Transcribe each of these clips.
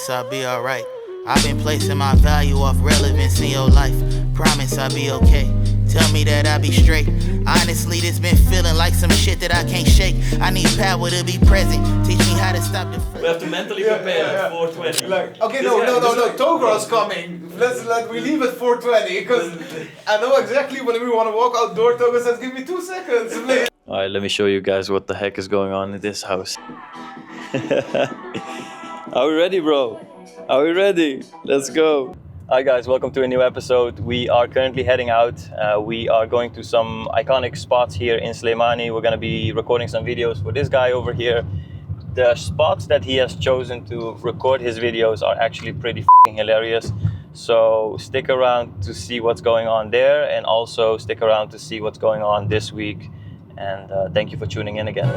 promise I'll be alright. I've been placing my value off relevance in your life. Promise I'll be okay. Tell me that I'll be straight. Honestly, this been feeling like some shit that I can't shake. I need power to be present. Teach me how to stop the. We have to mentally prepare 420. Okay, no. Togor's coming. We leave at 420 because I know exactly when we want to walk outdoor. Togo says, "Give me 2 seconds, please." Alright, let me show you guys what the heck is going on in this house. Are we ready, bro? Are we ready? Let's go. Hi guys, welcome to a new episode. We are currently heading out. We are going to some iconic spots here in Slimani. We're gonna be recording some videos for this guy over here. The spots that he has chosen to record his videos are actually pretty f***ing hilarious. So stick around to see what's going on there, and also stick around to see what's going on this week. And thank you for tuning in again.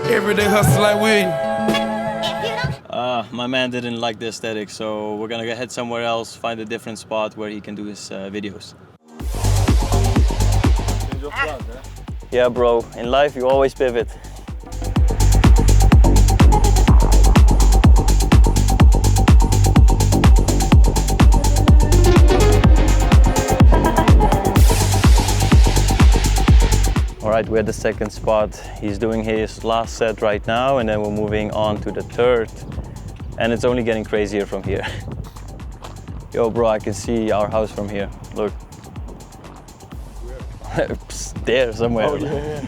Everyday hustle like we. My man didn't like the aesthetic, so we're gonna head somewhere else, find a different spot where he can do his videos. Yeah, bro. In life, you always pivot. Alright, we're at the second spot. He's doing his last set right now, and then we're moving on to the third. And it's only getting crazier from here. Yo, bro, I can see our house from here. Look. There, somewhere. Oh, yeah.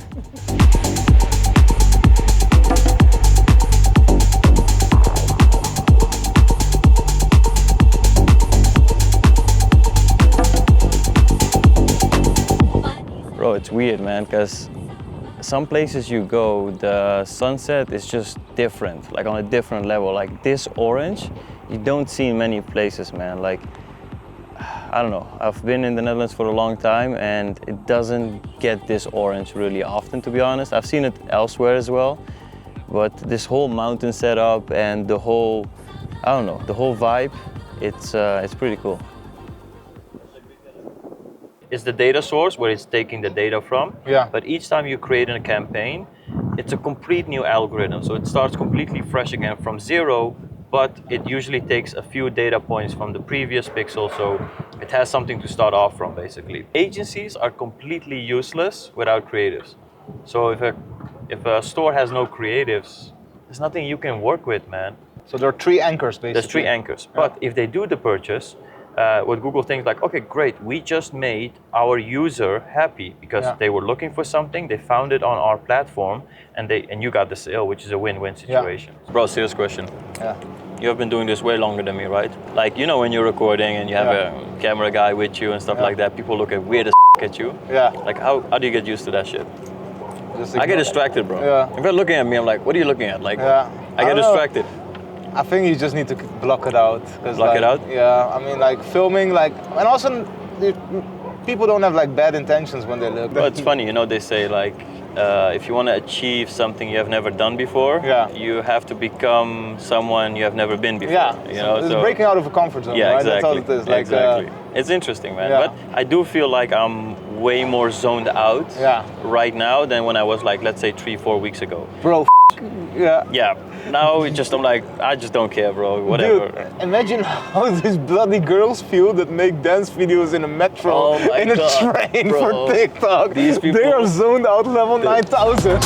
Bro, it's weird, man, because some places you go, the sunset is just different, like on a different level. Like this orange, you don't see in many places, man. Like, I don't know, I've been in the Netherlands for a long time and it doesn't get this orange really often, to be honest. I've seen it elsewhere as well, but this whole mountain setup and the whole, I don't know, the whole vibe, it's pretty cool. It's the data source where it's taking the data from. Yeah. But each time you create a campaign, it's a complete new algorithm. So it starts completely fresh again from zero, but it usually takes a few data points from the previous pixel. So it has something to start off from, basically. Agencies are completely useless without creatives. So if a store has no creatives, there's nothing you can work with, man. So there are 3 anchors, basically. There's 3 anchors. Yeah. But if they do the purchase, what Google thinks like, okay, great, we just made our user happy because they were looking for something, they found it on our platform, and you got the sale, which is a win-win situation. Yeah. Bro, serious question. Yeah. You have been doing this way longer than me, right? Like, you know, when you're recording and you have a camera guy with you and stuff like that, people look weird as at you. Yeah. Like, how do you get used to that shit? I get distracted, bro. Yeah. If they're looking at me, I'm like, what are you looking at? Like, I get distracted. I think you just need to block it out. Block it out? Yeah, I mean, like filming, like, and also people don't have like bad intentions when they look. Well, it's funny, you know, they say like, if you want to achieve something you have never done before, you have to become someone you have never been before. Yeah, you know, it's breaking out of a comfort zone, right? Exactly. That's all it is. Like, exactly. It's interesting, man. Yeah. But I do feel like I'm way more zoned out right now than when I was like, let's say 3-4 weeks ago. Bro, yeah. Now I just don't care, bro. Whatever. Dude, imagine how these bloody girls feel that make dance videos in a metro, in a train for TikTok. These people, they are zoned out level 9000.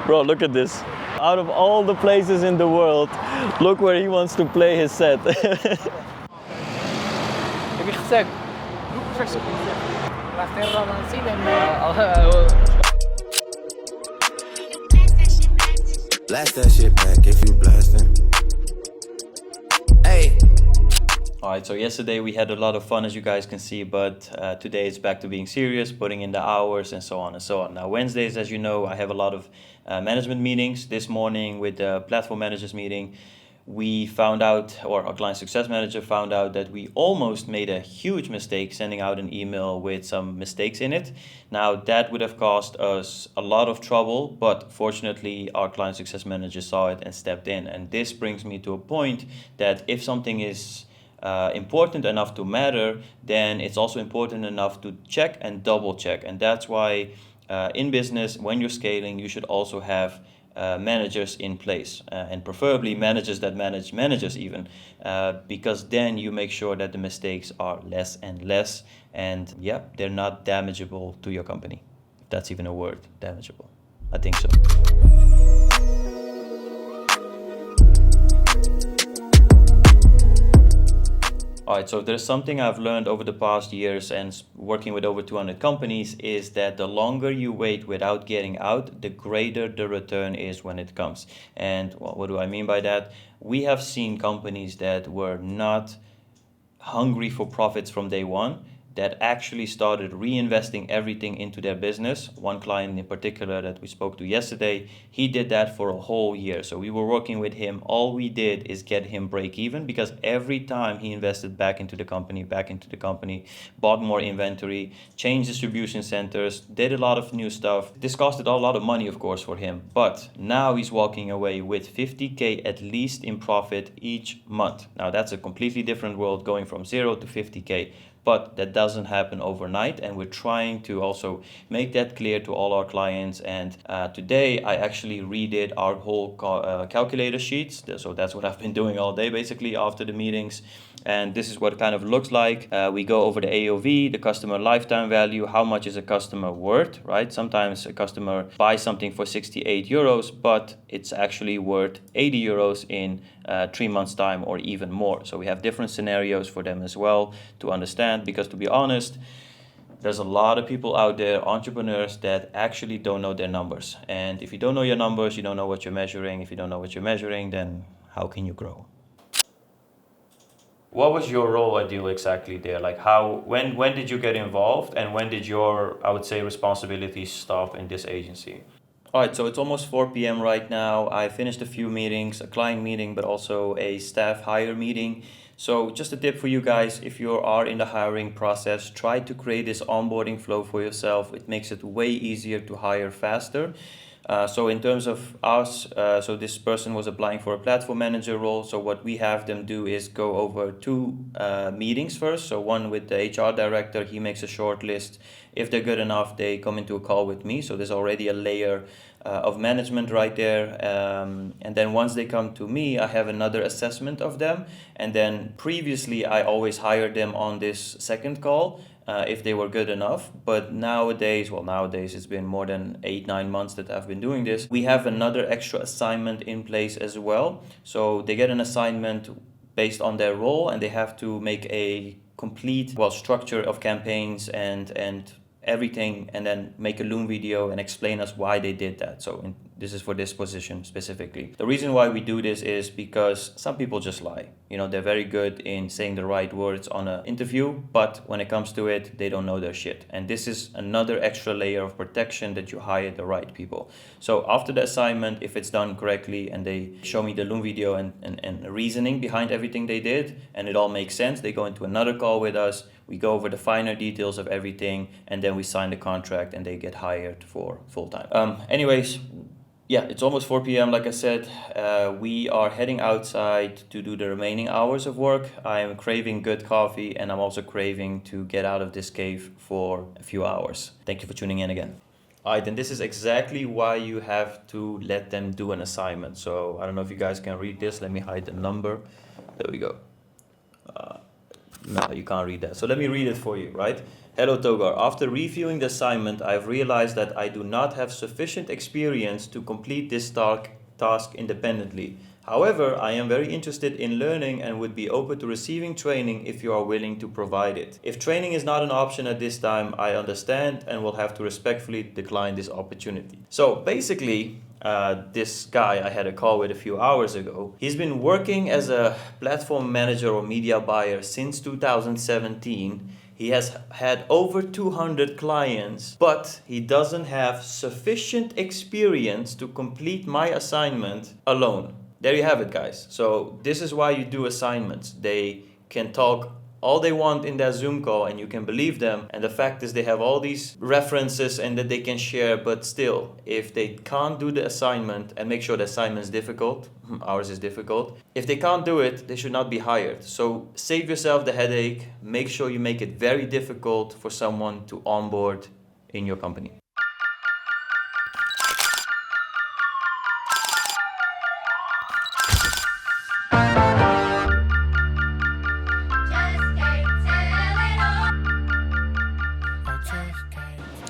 Bro, look at this. Out of all the places in the world, look where he wants to play his set. Heb je gezegd? Blast that shit back if you blasting. Hey. Alright, so yesterday we had a lot of fun, as you guys can see, but today it's back to being serious, putting in the hours and so on and so on. Now Wednesdays, as you know, I have a lot of management meetings. This morning with the platform managers meeting, we found out, or our client success manager found out, that we almost made a huge mistake sending out an email with some mistakes in it. Now that would have caused us a lot of trouble, but fortunately our client success manager saw it and stepped in. And this brings me to a point that if something is important enough to matter, then it's also important enough to check and double check. And that's why in business, when you're scaling, you should also have managers in place, and preferably managers that manage managers even, because then you make sure that the mistakes are less and less, and yeah, they're not damageable to your company. If that's even a word, damageable. I think so. All right, so there's something I've learned over the past years and working with over 200 companies is that the longer you wait without getting out, the greater the return is when it comes. And well, what do I mean by that? We have seen companies that were not hungry for profits from day one, that actually started reinvesting everything into their business. One client in particular that we spoke to yesterday, he did that for a whole year. So we were working with him. All we did is get him break even, because every time he invested back into the company, bought more inventory, changed distribution centers, did a lot of new stuff. This costed a lot of money, of course, for him. But now he's walking away with 50K at least in profit each month. Now that's a completely different world, going from 0 to 50K. But that doesn't happen overnight, and we're trying to also make that clear to all our clients. And today I actually redid our whole calculator sheets. So that's what I've been doing all day basically after the meetings. And this is what it kind of looks like. We go over the AOV, the customer lifetime value, how much is a customer worth, right? Sometimes a customer buys something for 68 euros, but it's actually worth 80 euros in 3 months' time or even more. So we have different scenarios for them as well to understand, because to be honest, there's a lot of people out there, entrepreneurs, that actually don't know their numbers. And if you don't know your numbers, you don't know what you're measuring. If you don't know what you're measuring, then how can you grow? What was your role at Deal exactly there? Like when did you get involved, and when did your, I would say, responsibilities stop in this agency? All right, so it's almost 4 p.m. right now. I finished a few meetings, a client meeting, but also a staff hire meeting. So just a tip for you guys, if you are in the hiring process, try to create this onboarding flow for yourself. It makes it way easier to hire faster. So in terms of us, so this person was applying for a platform manager role. So what we have them do is go over 2 meetings first. So one with the HR director, he makes a short list. If they're good enough, they come into a call with me. So there's already a layer of management right there. And then once they come to me, I have another assessment of them. And then previously, I always hired them on this second call. If they were good enough. But nowadays it's been more than 8-9 months that I've been doing this. We have another extra assignment in place as well. So they get an assignment based on their role, and they have to make a complete structure of campaigns and everything, and then make a Loom video and explain us why they did that. So this is for this position specifically. The reason why we do this is because some people just lie. You know, they're very good in saying the right words on an interview, but when it comes to it, they don't know their shit. And this is another extra layer of protection, that you hire the right people. So after the assignment, if it's done correctly and they show me the Loom video and reasoning behind everything they did, and it all makes sense, they go into another call with us. We go over the finer details of everything, and then we sign the contract and they get hired for full time. Anyways, yeah, it's almost 4 p.m. Like I said, we are heading outside to do the remaining hours of work. I am craving good coffee, and I'm also craving to get out of this cave for a few hours. Thank you for tuning in again. All right, and this is exactly why you have to let them do an assignment. So I don't know if you guys can read this. Let me hide the number. There we go. No, you can't read that. So let me read it for you, right? Hello, Togar. After reviewing the assignment, I've realized that I do not have sufficient experience to complete this task independently. However, I am very interested in learning and would be open to receiving training if you are willing to provide it. If training is not an option at this time, I understand and will have to respectfully decline this opportunity. So basically, this guy I had a call with a few hours ago, he's been working as a platform manager or media buyer since 2017. He has had over 200 clients, but he doesn't have sufficient experience to complete my assignment alone. There you have it, guys. So this is why you do assignments. They can talk all they want in that Zoom call, and you can believe them, and the fact is they have all these references and that they can share, but still, if they can't do the assignment, and make sure the assignment is difficult, ours is difficult, if they can't do it, they should not be hired. So save yourself the headache, make sure you make it very difficult for someone to onboard in your company.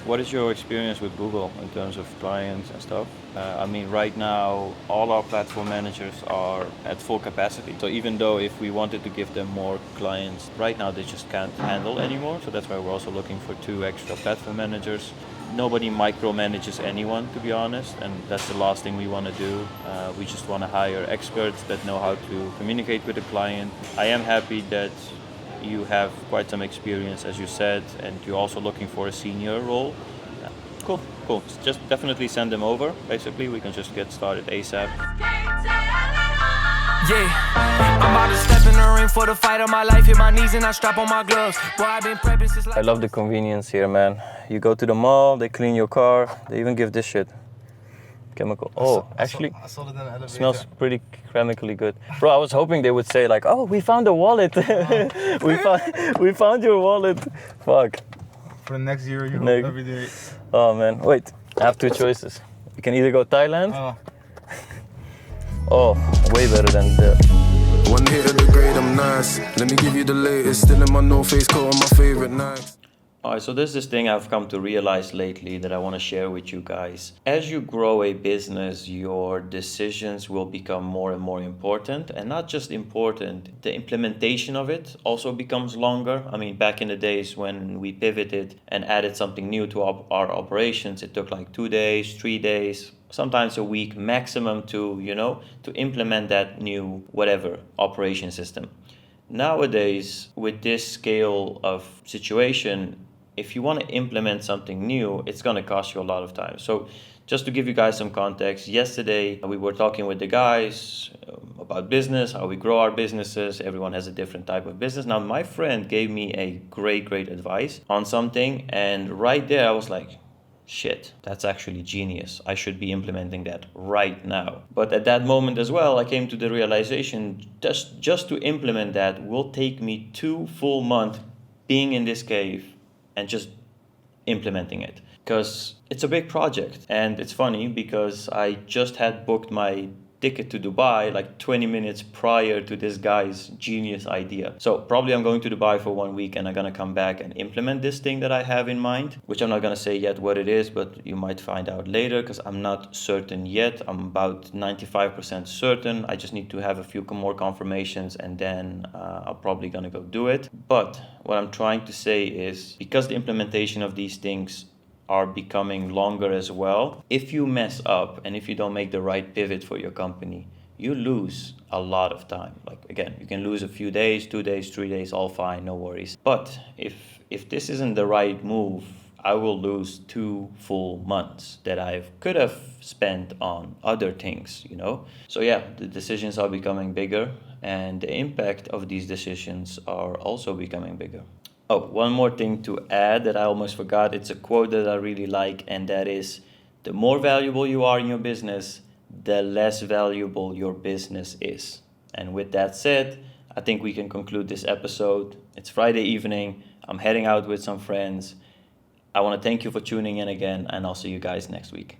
What is your experience with Google in terms of clients and stuff? I mean, right now, all our platform managers are at full capacity. So even though if we wanted to give them more clients, right now they just can't handle anymore. So that's why we're also looking for 2 extra platform managers. Nobody micromanages anyone, to be honest, and that's the last thing we want to do. We just want to hire experts that know how to communicate with the client. I am happy that you have quite some experience, as you said, and you're also looking for a senior role. Cool. Just definitely send them over. Basically, we can just get started ASAP. Yeah, I'm about to step in the ring for the fight of my life. Hit my knees and I strap on my gloves. Boy, I've been prepping since I love the convenience here, man. You go to the mall, they clean your car, they even give this shit. Chemical. Oh, actually, I saw it in the elevator. smells pretty chemically good. Bro, I was hoping they would say like, oh, we found a wallet. we found your wallet. Fuck. For the next year, you Next. every day. Oh man, wait. I have 2 choices. You can either go Thailand. Oh, way better than the. One hit of the grade, I'm nice. Let me give you the latest. Still in my no face coat on my favorite Nikes. Alright, so there's this thing I've come to realize lately that I want to share with you guys. As you grow a business, your decisions will become more and more important. And not just important, the implementation of it also becomes longer. I mean, back in the days when we pivoted and added something new to our operations, it took like 2 days, 3 days, sometimes a week maximum to implement that new whatever operation system. Nowadays, with this scale of situation, if you want to implement something new, it's going to cost you a lot of time. So just to give you guys some context, yesterday we were talking with the guys about business, how we grow our businesses. Everyone has a different type of business. Now, my friend gave me a great advice on something. And right there, I was like, shit, that's actually genius. I should be implementing that right now. But at that moment as well, I came to the realization just to implement that will take me 2 full months being in this cave and just implementing it. Because it's a big project. And it's funny because I just had booked my ticket to Dubai like 20 minutes prior to this guy's genius idea. So probably I'm going to Dubai for 1 week and I'm gonna come back and implement this thing that I have in mind, which I'm not gonna say yet what it is, but you might find out later because I'm not certain yet. I'm about 95% certain. I just need to have a few more confirmations and then I'm probably gonna go do it. But what I'm trying to say is because the implementation of these things are becoming longer as well. If you mess up and if you don't make the right pivot for your company, you lose a lot of time. Like again, you can lose a few days, 2 days, 3 days, all fine, no worries. But if this isn't the right move, I will lose 2 full months that I could have spent on other things, So yeah, the decisions are becoming bigger and the impact of these decisions are also becoming bigger. Oh, one more thing to add that I almost forgot. It's a quote that I really like, and that is, the more valuable you are in your business, the less valuable your business is. And with that said, I think we can conclude this episode. It's Friday evening. I'm heading out with some friends. I want to thank you for tuning in again, and I'll see you guys next week.